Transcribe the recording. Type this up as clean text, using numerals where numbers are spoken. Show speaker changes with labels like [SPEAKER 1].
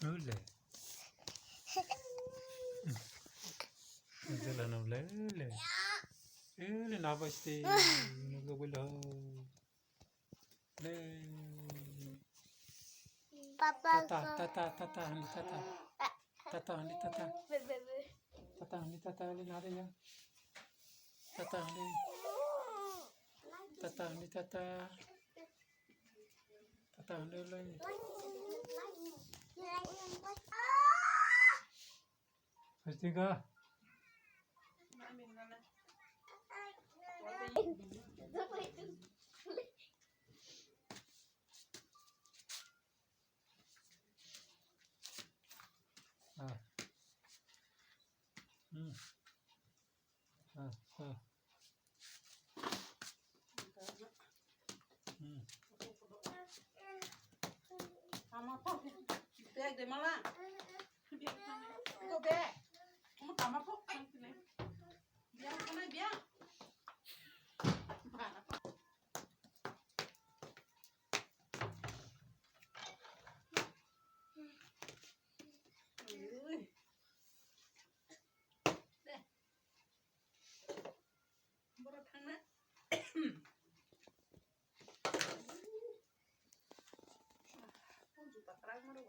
[SPEAKER 1] Öyle. Jalan öyle. Öyle ne başte. Ne böyle. Le.
[SPEAKER 2] Papa.
[SPEAKER 1] Tata hani tata. Tata hani tata. Tata hani tata hani nade ya. Tata hani. Tata hani tata. Tata hani öyle. Hıstiga. Ah. Ah. Ah.
[SPEAKER 3] Ama pop bag de mala. Go bag. Kamu tama pop kan sini. Biar kana biar. Bora thangna. Pun juta kerang mana